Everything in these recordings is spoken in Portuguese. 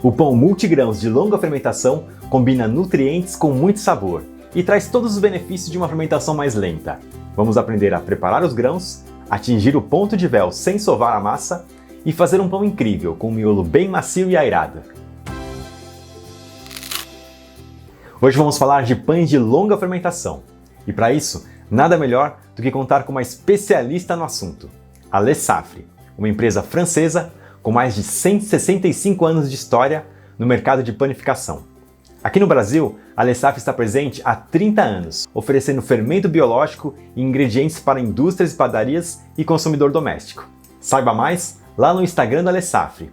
O pão multigrãos de longa fermentação combina nutrientes com muito sabor e traz todos os benefícios de uma fermentação mais lenta. Vamos aprender a preparar os grãos, atingir o ponto de véu sem sovar a massa e fazer um pão incrível com um miolo bem macio e airado. Hoje vamos falar de pães de longa fermentação. E para isso, nada melhor do que contar com uma especialista no assunto, a Le Saffre, uma empresa francesa com mais de 165 anos de história no mercado de panificação. Aqui no Brasil, a Le Saffre está presente há 30 anos, oferecendo fermento biológico e ingredientes para indústrias, padarias e consumidor doméstico. Saiba mais lá no Instagram da Le Saffre,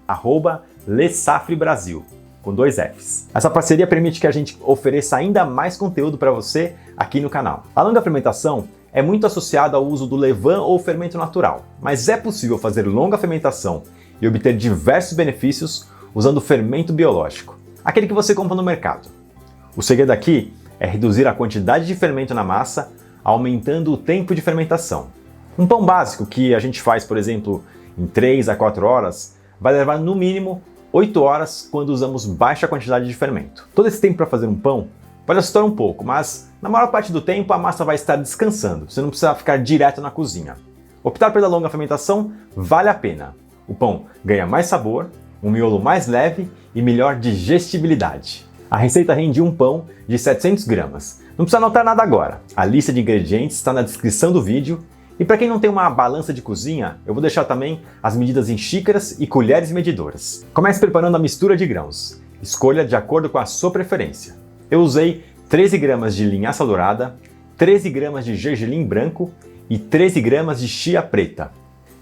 @LeSaffreBrasil, com 2 Fs. Essa parceria permite que a gente ofereça ainda mais conteúdo para você aqui no canal. A longa fermentação é muito associada ao uso do levain ou fermento natural, mas é possível fazer longa fermentação e obter diversos benefícios usando fermento biológico, aquele que você compra no mercado. O segredo aqui é reduzir a quantidade de fermento na massa, aumentando o tempo de fermentação. Um pão básico que a gente faz, por exemplo, em 3 a 4 horas, vai levar no mínimo 8 horas quando usamos baixa quantidade de fermento. Todo esse tempo para fazer um pão pode assustar um pouco, mas na maior parte do tempo a massa vai estar descansando, você não precisa ficar direto na cozinha. Optar pela longa fermentação vale a pena. O pão ganha mais sabor, um miolo mais leve e melhor digestibilidade. A receita rende um pão de 700 gramas. Não precisa anotar nada agora. A lista de ingredientes está na descrição do vídeo. E para quem não tem uma balança de cozinha, eu vou deixar também as medidas em xícaras e colheres medidoras. Comece preparando a mistura de grãos. Escolha de acordo com a sua preferência. Eu usei 13 gramas de linhaça dourada, 13 gramas de gergelim branco e 13 gramas de chia preta.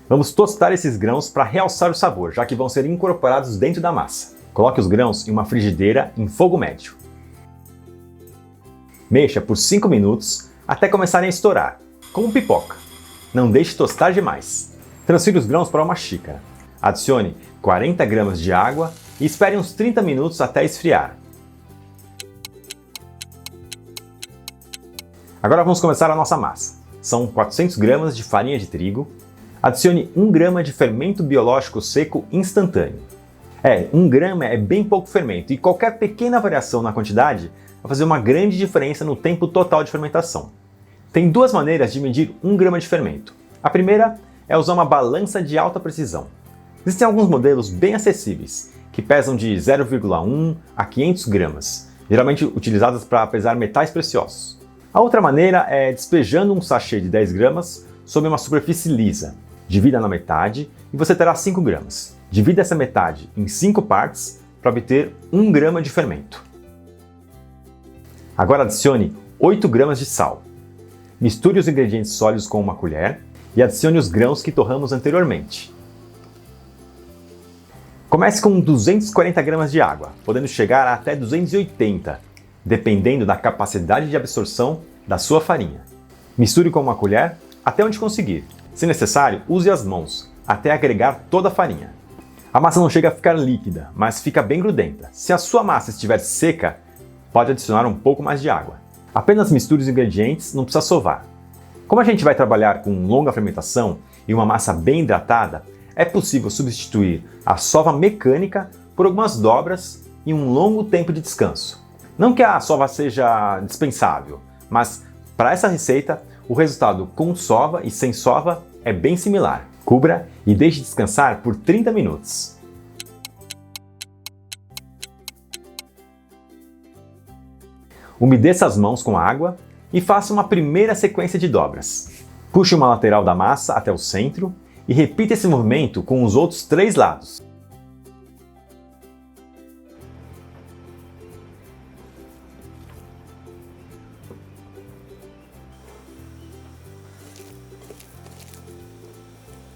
Vamos tostar esses grãos para realçar o sabor, já que vão ser incorporados dentro da massa. Coloque os grãos em uma frigideira em fogo médio. Mexa por 5 minutos até começarem a estourar, como pipoca. Não deixe tostar demais. Transfira os grãos para uma xícara. Adicione 40 gramas de água e espere uns 30 minutos até esfriar. Agora vamos começar a nossa massa. São 400 gramas de farinha de trigo. Adicione 1 grama de fermento biológico seco instantâneo. 1 grama é bem pouco fermento e qualquer pequena variação na quantidade vai fazer uma grande diferença no tempo total de fermentação. Tem 2 maneiras de medir 1 grama de fermento. A primeira é usar uma balança de alta precisão. Existem alguns modelos bem acessíveis, que pesam de 0,1 a 500 gramas, geralmente utilizadas para pesar metais preciosos. A outra maneira é despejando um sachê de 10 gramas sobre uma superfície lisa. Divida na metade e você terá 5 gramas. Divida essa metade em 5 partes para obter 1 grama de fermento. Agora adicione 8 gramas de sal. Misture os ingredientes sólidos com uma colher e adicione os grãos que torramos anteriormente. Comece com 240 gramas de água, podendo chegar a até 280, dependendo da capacidade de absorção da sua farinha. Misture com uma colher até onde conseguir. Se necessário, use as mãos até agregar toda a farinha. A massa não chega a ficar líquida, mas fica bem grudenta. Se a sua massa estiver seca, pode adicionar um pouco mais de água. Apenas misture os ingredientes, não precisa sovar. Como a gente vai trabalhar com longa fermentação e uma massa bem hidratada, é possível substituir a sova mecânica por algumas dobras e um longo tempo de descanso. Não que a sova seja dispensável, mas para essa receita, o resultado com sova e sem sova é bem similar. Cubra e deixe descansar por 30 minutos. Umedeça as mãos com água e faça uma primeira sequência de dobras. Puxe uma lateral da massa até o centro e repita esse movimento com os outros 3 lados.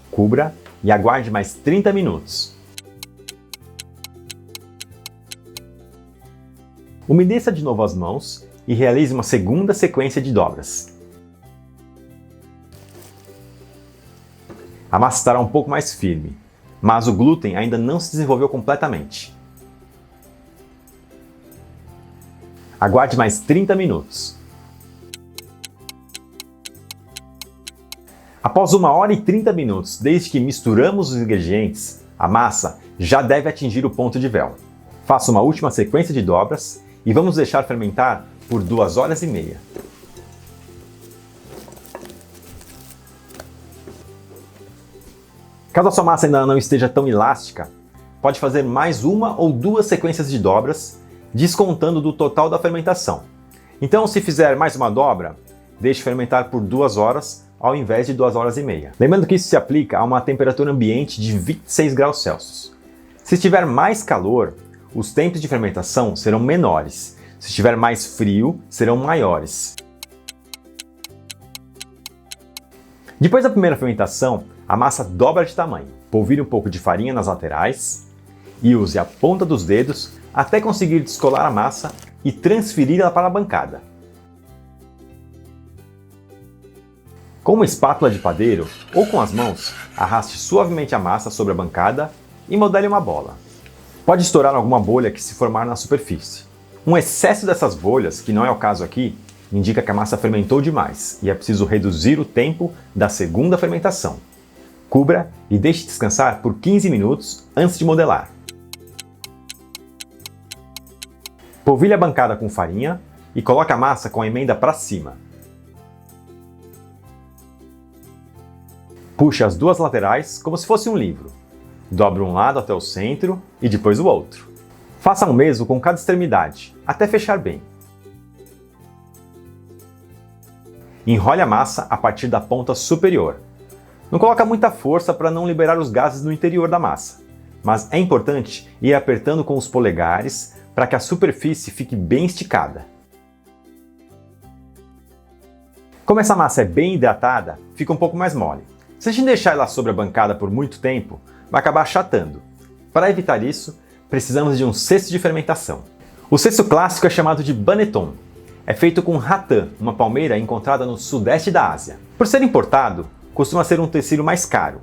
Cubra e aguarde mais 30 minutos. Umedeça de novo as mãos e realize uma segunda sequência de dobras. A massa estará um pouco mais firme, mas o glúten ainda não se desenvolveu completamente. Aguarde mais 30 minutos. Após 1 hora e 30 minutos desde que misturamos os ingredientes, a massa já deve atingir o ponto de véu. Faça uma última sequência de dobras e vamos deixar fermentar por 2 horas e meia. Caso a sua massa ainda não esteja tão elástica, pode fazer mais uma ou 2 sequências de dobras, descontando do total da fermentação. Então, se fizer mais uma dobra, deixe fermentar por 2 horas ao invés de 2 horas e meia. Lembrando que isso se aplica a uma temperatura ambiente de 26 graus Celsius. Se estiver mais calor, os tempos de fermentação serão menores. Se estiver mais frio, serão maiores. Depois da primeira fermentação, a massa dobra de tamanho. Polvilhe um pouco de farinha nas laterais e use a ponta dos dedos até conseguir descolar a massa e transferi-la para a bancada. Com uma espátula de padeiro ou com as mãos, arraste suavemente a massa sobre a bancada e modele uma bola. Pode estourar alguma bolha que se formar na superfície. Um excesso dessas bolhas, que não é o caso aqui, indica que a massa fermentou demais e é preciso reduzir o tempo da segunda fermentação. Cubra e deixe descansar por 15 minutos antes de modelar. Polvilhe a bancada com farinha e coloque a massa com a emenda para cima. Puxe as 2 laterais como se fosse um livro. Dobre um lado até o centro e depois o outro. Faça o mesmo com cada extremidade, até fechar bem. Enrole a massa a partir da ponta superior. Não coloque muita força para não liberar os gases no interior da massa, mas é importante ir apertando com os polegares para que a superfície fique bem esticada. Como essa massa é bem hidratada, fica um pouco mais mole. Se a gente deixar ela sobre a bancada por muito tempo, vai acabar achatando. Para evitar isso, precisamos de um cesto de fermentação. O cesto clássico é chamado de Banneton. É feito com ratã, uma palmeira encontrada no sudeste da Ásia. Por ser importado, costuma ser um tecido mais caro.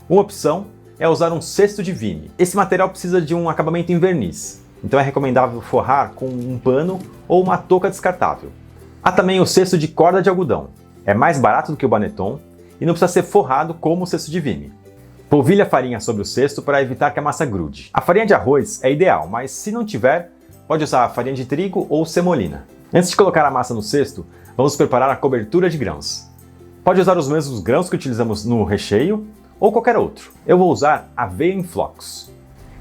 Uma opção é usar um cesto de vime. Esse material precisa de um acabamento em verniz, então é recomendável forrar com um pano ou uma touca descartável. Há também o cesto de corda de algodão. É mais barato do que o Banneton e não precisa ser forrado como o cesto de vime. Polvilhe a farinha sobre o cesto para evitar que a massa grude. A farinha de arroz é ideal, mas se não tiver, pode usar a farinha de trigo ou semolina. Antes de colocar a massa no cesto, vamos preparar a cobertura de grãos. Pode usar os mesmos grãos que utilizamos no recheio ou qualquer outro. Eu vou usar aveia em flocos.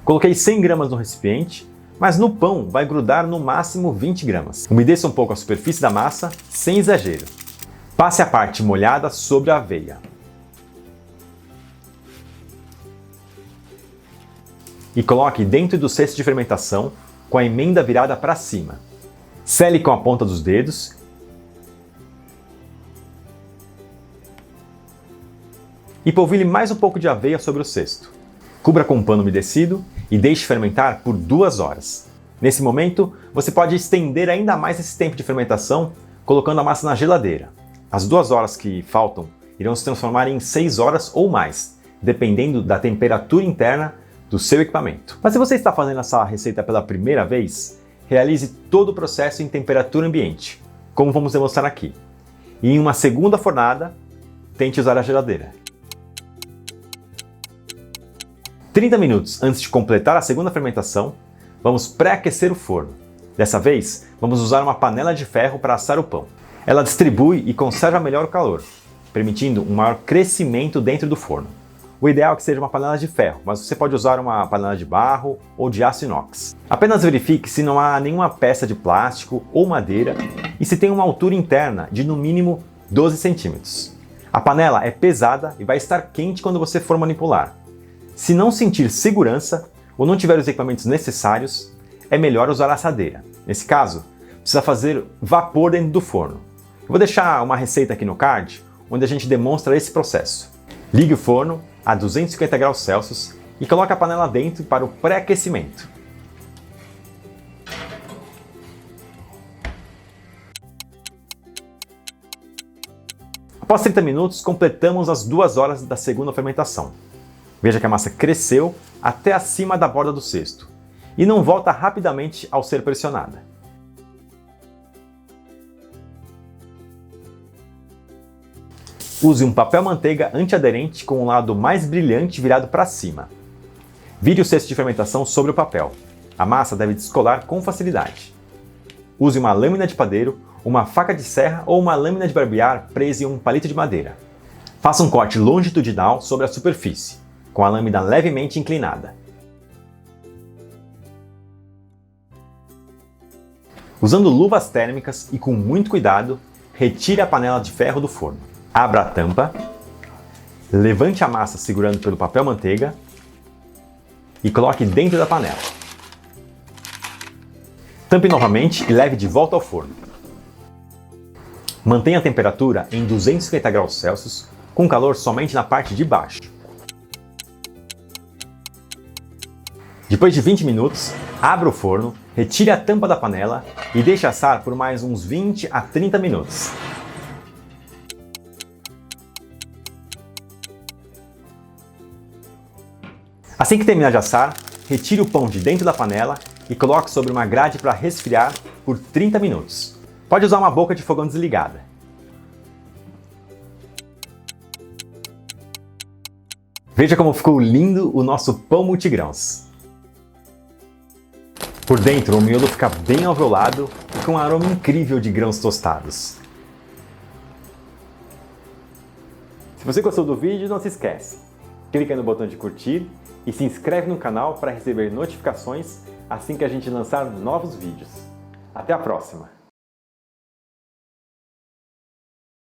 Coloquei 100 gramas no recipiente, mas no pão vai grudar no máximo 20 gramas. Umedeça um pouco a superfície da massa, sem exagero. Passe a parte molhada sobre a aveia. E coloque dentro do cesto de fermentação com a emenda virada para cima. Sele com a ponta dos dedos e polvilhe mais um pouco de aveia sobre o cesto. Cubra com um pano umedecido e deixe fermentar por 2 horas. Nesse momento, você pode estender ainda mais esse tempo de fermentação colocando a massa na geladeira. As 2 horas que faltam irão se transformar em 6 horas ou mais, dependendo da temperatura interna do seu equipamento. Mas se você está fazendo essa receita pela primeira vez, realize todo o processo em temperatura ambiente, como vamos demonstrar aqui. E em uma segunda fornada, tente usar a geladeira. 30 minutos antes de completar a segunda fermentação, vamos pré-aquecer o forno. Dessa vez, vamos usar uma panela de ferro para assar o pão. Ela distribui e conserva melhor o calor, permitindo um maior crescimento dentro do forno. O ideal é que seja uma panela de ferro, mas você pode usar uma panela de barro ou de aço inox. Apenas verifique se não há nenhuma peça de plástico ou madeira e se tem uma altura interna de no mínimo 12 centímetros. A panela é pesada e vai estar quente quando você for manipular. Se não sentir segurança ou não tiver os equipamentos necessários, é melhor usar a assadeira. Nesse caso, precisa fazer vapor dentro do forno. Eu vou deixar uma receita aqui no card, onde a gente demonstra esse processo. Ligue o forno a 250 graus Celsius e coloque a panela dentro para o pré-aquecimento. Após 30 minutos, completamos as 2 horas da segunda fermentação. Veja que a massa cresceu até acima da borda do cesto e não volta rapidamente ao ser pressionada. Use um papel manteiga antiaderente com o lado mais brilhante virado para cima. Vire o cesto de fermentação sobre o papel. A massa deve descolar com facilidade. Use uma lâmina de padeiro, uma faca de serra ou uma lâmina de barbear presa em um palito de madeira. Faça um corte longitudinal sobre a superfície, com a lâmina levemente inclinada. Usando luvas térmicas e com muito cuidado, retire a panela de ferro do forno. Abra a tampa, levante a massa segurando pelo papel manteiga e coloque dentro da panela. Tampe novamente e leve de volta ao forno. Mantenha a temperatura em 250 graus Celsius, com calor somente na parte de baixo. Depois de 20 minutos, abra o forno, retire a tampa da panela e deixe assar por mais uns 20 a 30 minutos. Assim que terminar de assar, retire o pão de dentro da panela e coloque sobre uma grade para resfriar por 30 minutos. Pode usar uma boca de fogão desligada. Veja como ficou lindo o nosso pão multigrãos. Por dentro, o miolo fica bem alveolado e com um aroma incrível de grãos tostados. Se você gostou do vídeo, não se esquece. Clica no botão de curtir e se inscreve no canal para receber notificações assim que a gente lançar novos vídeos. Até a próxima!